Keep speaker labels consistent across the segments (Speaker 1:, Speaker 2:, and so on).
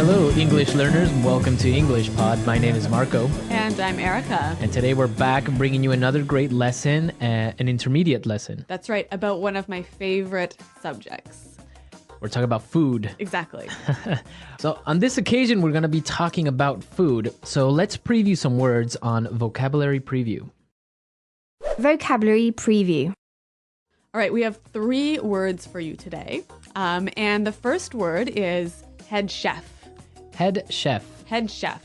Speaker 1: Hello, English learners. Welcome to EnglishPod. My name is Marco.
Speaker 2: And I'm Erica.
Speaker 1: And today we're back bringing you another great lesson, an intermediate lesson.
Speaker 2: That's right, about one of my favorite subjects.
Speaker 1: We're talking about food.
Speaker 2: Exactly.
Speaker 1: So on this occasion, we're going to be talking about food. So let's preview some words on Vocabulary Preview.
Speaker 3: Vocabulary Preview.
Speaker 2: All right, we have 3 words for you today. And the first word is head chef.
Speaker 1: Head chef.
Speaker 2: Head chef.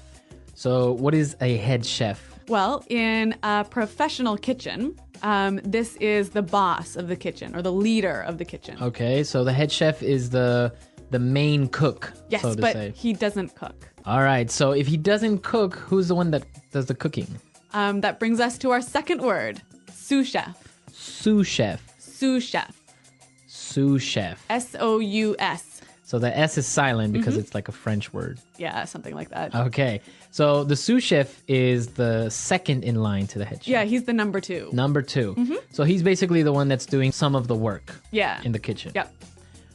Speaker 1: So what is a head chef?
Speaker 2: Well, in a professional kitchen, this is the boss of the kitchen or the leader of the kitchen.
Speaker 1: Okay, so the head chef is the main cook,
Speaker 2: Yes,
Speaker 1: so to
Speaker 2: but
Speaker 1: say.
Speaker 2: he doesn't cook.
Speaker 1: All right, so if he doesn't cook, who's the one that does the cooking?
Speaker 2: That brings us to our second word, sous chef.
Speaker 1: Sous chef.
Speaker 2: Sous chef.
Speaker 1: Sous chef.
Speaker 2: S-O-U-S.
Speaker 1: So the S is silent because it's like a French word.
Speaker 2: Yeah, something like that.
Speaker 1: Okay, so the sous chef is the second in line to the head chef.
Speaker 2: Yeah, he's the number 2.
Speaker 1: Number 2. So he's basically the one that's doing some of the work
Speaker 2: Yeah.
Speaker 1: in the kitchen.
Speaker 2: Yep.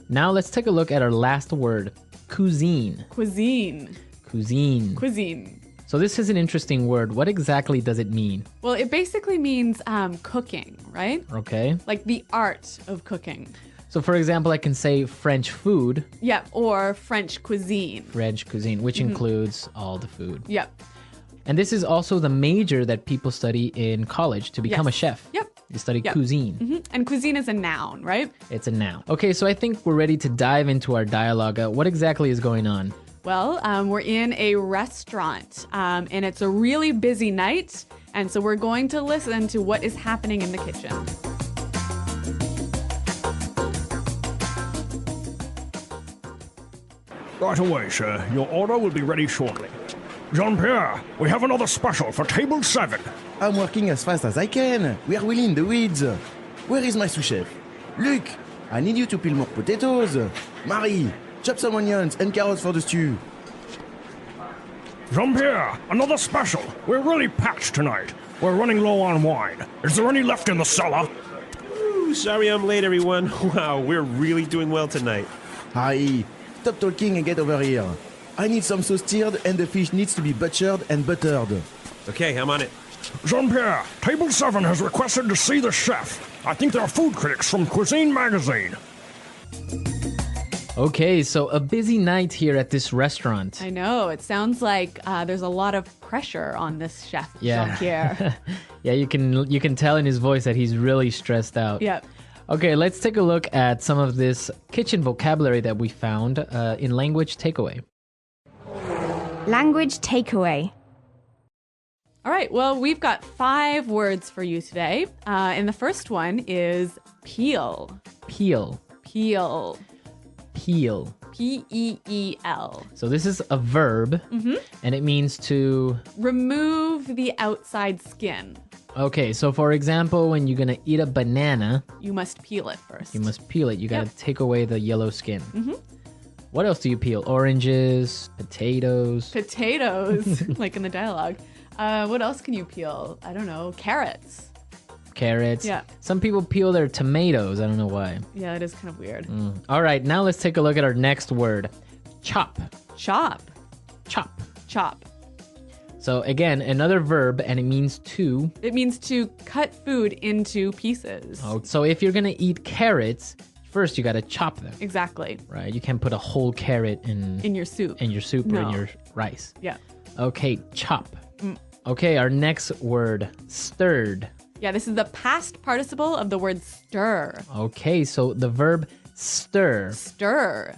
Speaker 1: Now let's take a look at our last word, cuisine.
Speaker 2: Cuisine.
Speaker 1: Cuisine.
Speaker 2: Cuisine.
Speaker 1: So this is an interesting word. What exactly does it mean?
Speaker 2: Well, it basically means cooking, right?
Speaker 1: Okay.
Speaker 2: Like the art of cooking.
Speaker 1: So for example, I can say French food,
Speaker 2: Yep. Or French cuisine.
Speaker 1: French cuisine, which includes all the food.
Speaker 2: Yep.
Speaker 1: And this is also the major that people study in college to become a
Speaker 2: Yes.
Speaker 1: chef.
Speaker 2: Yep.
Speaker 1: You study
Speaker 2: Yep.
Speaker 1: cuisine.
Speaker 2: And cuisine is a noun, right?
Speaker 1: It's a noun. Okay, so I think we're ready to dive into our dialogue. What exactly is going on?
Speaker 2: Well, we're in a restaurant and it's a really busy night. And so we're going to listen to what is happening in the kitchen.
Speaker 4: Right away, sir. Your order will be ready shortly. Jean-Pierre, we have another special for table 7.
Speaker 5: I'm working as fast as I can. We are really in the weeds. Where is my sous chef? Luc, I need you to peel more potatoes. Marie, chop some onions and carrots for the stew.
Speaker 4: Jean-Pierre, another special. We're really packed tonight. We're running low on wine. Is there any left in the cellar?
Speaker 6: Ooh, sorry I'm late, everyone. Wow, we're really doing well tonight.
Speaker 5: Harry, stop talking and get over here. I need some sauce tiered and the fish needs to be butchered and buttered.
Speaker 6: Okay, I'm on it.
Speaker 4: Jean-Pierre, table 7 has requested to see the chef. I think they're food critics from Cuisine magazine.
Speaker 1: Okay, so a busy night here at this restaurant.
Speaker 2: I know. It sounds like there's a lot of pressure on this chef,
Speaker 1: Yeah.
Speaker 2: Jean-Pierre.
Speaker 1: Yeah, you can tell in his voice that he's really stressed out.
Speaker 2: Yep.
Speaker 1: Okay, let's take a look at some of this kitchen vocabulary that we found in Language Takeaway.
Speaker 3: Language Takeaway.
Speaker 2: All right. Well, we've got 5 words for you today. And the first one is peel.
Speaker 1: Peel.
Speaker 2: Peel.
Speaker 1: Peel.
Speaker 2: P-E-E-L.
Speaker 1: So this is a verb, and it means to...
Speaker 2: Remove the outside skin.
Speaker 1: Okay, so for example, when you're going to eat a banana,
Speaker 2: You must peel it first.
Speaker 1: you must peel it. You got to
Speaker 2: Yep.
Speaker 1: take away the yellow skin. What else do you peel? Oranges, potatoes.
Speaker 2: Potatoes, like in the dialogue. What else can you peel? I don't know. Carrots.
Speaker 1: Carrots.
Speaker 2: Yeah.
Speaker 1: Some people peel their tomatoes. I don't know why.
Speaker 2: Yeah, it is kind of weird.
Speaker 1: All right, now let's take a look at our next word. Chop.
Speaker 2: Chop.
Speaker 1: Chop.
Speaker 2: Chop.
Speaker 1: So again, another verb, and it means to.
Speaker 2: It means to cut food into pieces.
Speaker 1: Oh, so if you're gonna eat carrots, first you gotta chop them,
Speaker 2: Exactly.
Speaker 1: right? You can't put a whole carrot
Speaker 2: In your soup.
Speaker 1: in your soup or in
Speaker 2: No.
Speaker 1: your rice.
Speaker 2: Yeah.
Speaker 1: Okay, chop. Okay, our next word, stirred.
Speaker 2: Yeah, this is the past participle of the word stir.
Speaker 1: Okay, so the verb stir.
Speaker 2: Stir.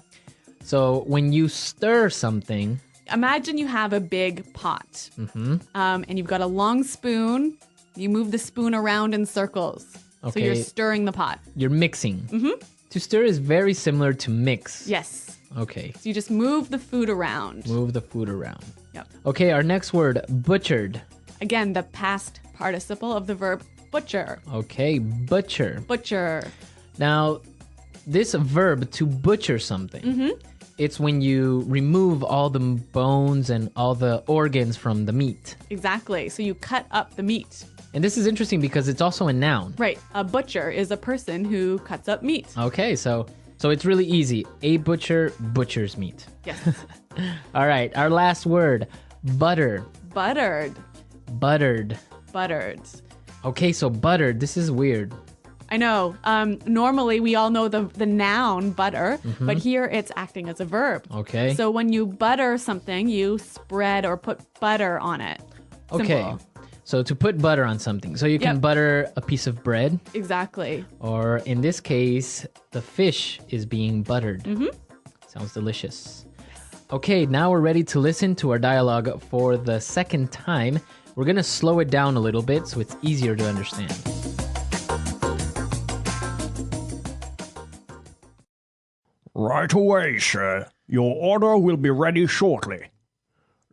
Speaker 1: So when you stir something,
Speaker 2: Imagine you have a big pot. And you've got a long spoon. You move the spoon around in circles. So you're
Speaker 1: Okay.
Speaker 2: stirring the pot.
Speaker 1: you're mixing. To stir is very similar to mix.
Speaker 2: Yes.
Speaker 1: Okay,
Speaker 2: So you just move the food around.
Speaker 1: move the food around.
Speaker 2: Yep.
Speaker 1: Okay, our next word, butchered.
Speaker 2: Again, the past participle of the verb butcher.
Speaker 1: Okay, butcher.
Speaker 2: Butcher.
Speaker 1: Now, this verb to butcher something, it's when you remove all the bones and all the organs from the meat.
Speaker 2: Exactly. So you cut up the meat.
Speaker 1: And this is interesting because it's also a noun.
Speaker 2: Right. A butcher is a person who cuts up meat.
Speaker 1: Okay, so So it's really easy. A butcher butchers meat.
Speaker 2: Yes.
Speaker 1: All right, our last word, butter.
Speaker 2: Buttered.
Speaker 1: Buttered.
Speaker 2: Buttered.
Speaker 1: Okay, so buttered, this is weird.
Speaker 2: I know. Normally, we all know the noun butter, but here it's acting as a verb.
Speaker 1: Okay.
Speaker 2: So when you butter something, you spread or put butter on it.
Speaker 1: Okay.
Speaker 2: Simple.
Speaker 1: So to put butter on something. So you can
Speaker 2: Yep.
Speaker 1: butter a piece of bread,
Speaker 2: Exactly.
Speaker 1: or in this case, the fish is being buttered. Sounds delicious. Okay, now we're ready to listen to our dialogue for the second time. We're going to slow it down a little bit so it's easier to understand.
Speaker 4: Right away, sir. Your order will be ready shortly.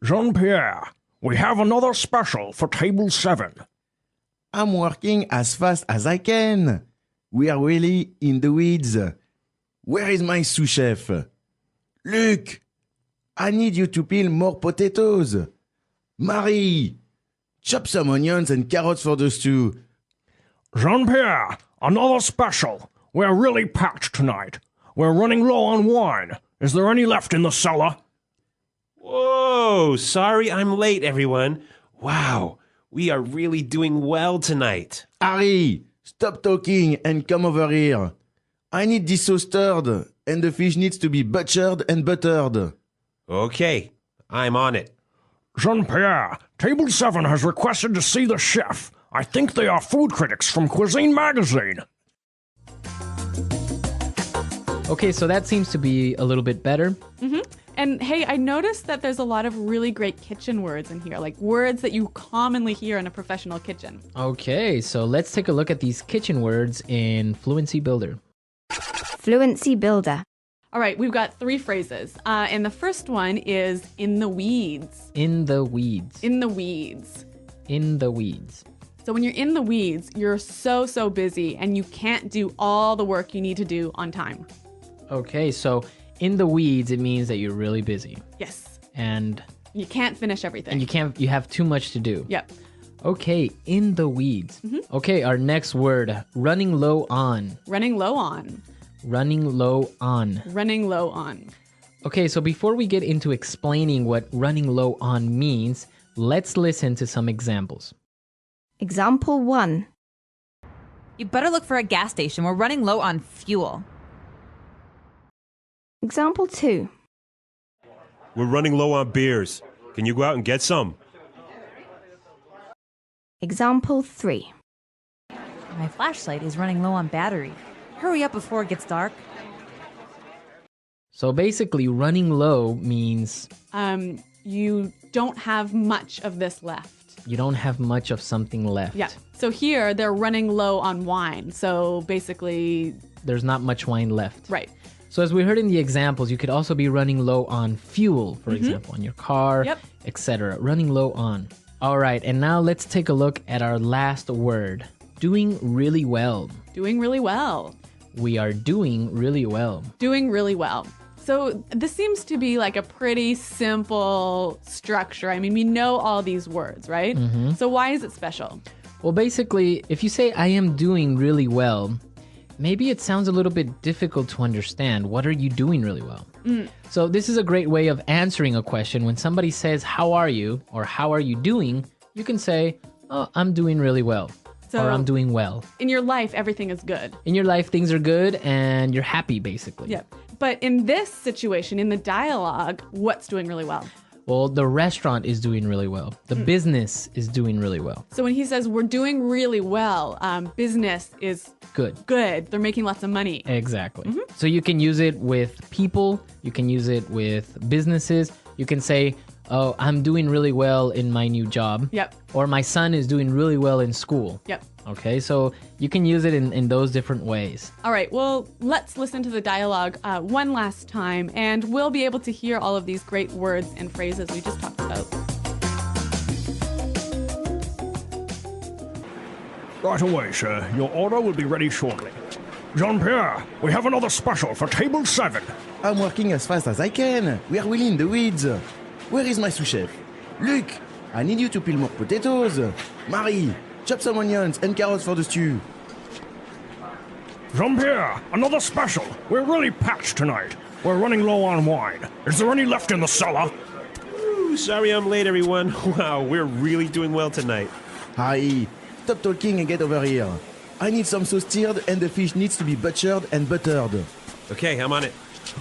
Speaker 4: Jean-Pierre, we have another special for table 7.
Speaker 5: I'm working as fast as I can. We are really in the weeds. Where is my sous chef? Luc, I need you to peel more potatoes. Marie, chop some onions and carrots for the stew.
Speaker 4: Jean-Pierre, another special. We're really packed tonight. We're running low on wine. Is there any left in the cellar?
Speaker 6: Whoa, sorry I'm late, everyone. Wow, we are really doing well tonight.
Speaker 5: Harry, stop talking and come over here. I need this sauce stirred, and the fish needs to be butchered and buttered.
Speaker 6: Okay, I'm on it.
Speaker 4: Jean-Pierre, table 7 has requested to see the chef. I think they are food critics from Cuisine magazine.
Speaker 1: Okay, so that seems to be a little bit better.
Speaker 2: And hey, I noticed that there's a lot of really great kitchen words in here, like words that you commonly hear in a professional kitchen.
Speaker 1: Okay, so let's take a look at these kitchen words in Fluency Builder.
Speaker 3: Fluency Builder.
Speaker 2: All right, we've got 3 phrases. And the first one is in the weeds.
Speaker 1: In the weeds.
Speaker 2: In the weeds.
Speaker 1: In the weeds.
Speaker 2: So when you're in the weeds, you're so busy and you can't do all the work you need to do on time.
Speaker 1: Okay, so in the weeds, it means that you're really busy.
Speaker 2: Yes.
Speaker 1: And
Speaker 2: You can't finish everything.
Speaker 1: you have too much to do.
Speaker 2: Yep.
Speaker 1: Okay, in the weeds. Okay, our next word, running low on.
Speaker 2: Running low on.
Speaker 1: Running low on.
Speaker 2: Running low on.
Speaker 1: Okay, so before we get into explaining what running low on means, let's listen to some examples.
Speaker 3: Example 1.
Speaker 7: You better look for a gas station. We're running low on fuel.
Speaker 3: Example 2.
Speaker 6: We're running low on beers. Can you go out and get some?
Speaker 3: Example 3.
Speaker 7: My flashlight is running low on battery. Hurry up before it gets dark.
Speaker 1: So basically, running low means
Speaker 2: You don't have much of this left.
Speaker 1: you don't have much of something left.
Speaker 2: Yeah. So here they're running low on wine. So basically,
Speaker 1: There's not much wine left.
Speaker 2: right.
Speaker 1: So as we heard in the examples, you could also be running low on fuel, for example, on your car,
Speaker 2: Yep.
Speaker 1: etc. Running low on. All right, and now let's take a look at our last word. Doing really well.
Speaker 2: Doing really well.
Speaker 1: We are doing really well.
Speaker 2: Doing really well. So this seems to be like a pretty simple structure. I mean, we know all these words, right? So why is it special?
Speaker 1: Well, basically, if you say, I am doing really well, maybe it sounds a little bit difficult to understand. What are you doing really well? So this is a great way of answering a question. When somebody says, how are you? Or how are you doing? You can say, oh, I'm doing really well.
Speaker 2: So-
Speaker 1: or I'm doing well.
Speaker 2: In your life, everything is good.
Speaker 1: In your life, things are good and you're happy, basically.
Speaker 2: Yeah. But in this situation, in the dialogue, what's doing really well?
Speaker 1: Well, the restaurant is doing really well. The business is doing really well.
Speaker 2: So when he says we're doing really well, business is
Speaker 1: Good.
Speaker 2: good. They're making lots of money.
Speaker 1: Exactly. So you can use it with people. You can use it with businesses. You can say, oh, I'm doing really well in my new job.
Speaker 2: Yep.
Speaker 1: Or my son is doing really well in school.
Speaker 2: Yep.
Speaker 1: Okay, so you can use it in those different ways.
Speaker 2: All right, well, let's listen to the dialogue one last time, and we'll be able to hear all of these great words and phrases we just talked about.
Speaker 4: Right away, sir. Your order will be ready shortly. Jean-Pierre, we have another special for table 7.
Speaker 5: I'm working as fast as I can. We are really in the weeds. Where is my sous chef? Luc, I need you to peel more potatoes. Marie, chop some onions and carrots for the stew.
Speaker 4: Jean-Pierre, another special. We're really packed tonight. We're running low on wine. Is there any left in the cellar?
Speaker 6: Ooh, sorry I'm late, everyone. Wow, we're really doing well tonight.
Speaker 5: Harry, stop talking and get over here. I need some sauce tiered and the fish needs to be butchered and buttered.
Speaker 6: Okay, I'm on it.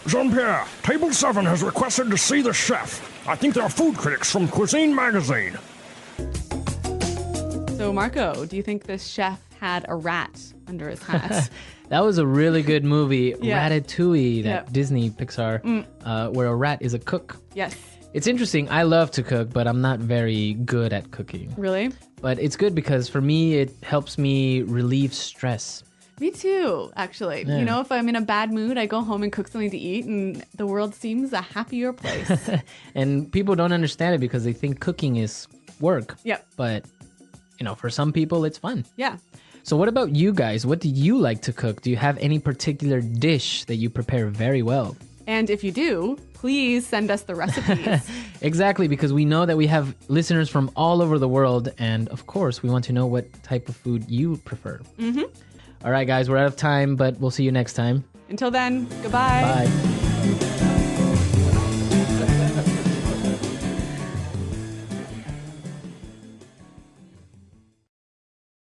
Speaker 4: Jean-Pierre, Table 7 has requested to see the chef. I think they're food critics from Cuisine magazine.
Speaker 2: So, Marco, do you think this chef had a rat under his hat?
Speaker 1: That was a really good movie,
Speaker 2: Yeah.
Speaker 1: Ratatouille, that
Speaker 2: Yep.
Speaker 1: Disney Pixar, where a rat is a cook.
Speaker 2: Yes.
Speaker 1: It's interesting. I love to cook, but I'm not very good at cooking.
Speaker 2: Really?
Speaker 1: But it's good because for me, it helps me relieve stress.
Speaker 2: Me too, actually.
Speaker 1: Yeah.
Speaker 2: You know, if I'm in a bad mood, I go home and cook something to eat, and the world seems a happier place.
Speaker 1: And people don't understand it because they think cooking is work.
Speaker 2: Yep.
Speaker 1: But, for some people, it's fun.
Speaker 2: Yeah.
Speaker 1: So what about you guys? What do you like to cook? Do you have any particular dish that you prepare very well?
Speaker 2: And if you do, please send us the recipes.
Speaker 1: Exactly, because we know that we have listeners from all over the world. And of course, we want to know what type of food you prefer. Mm-hmm. All right, guys, we're out of time, but we'll see you next time.
Speaker 2: Until then, goodbye.
Speaker 1: Bye.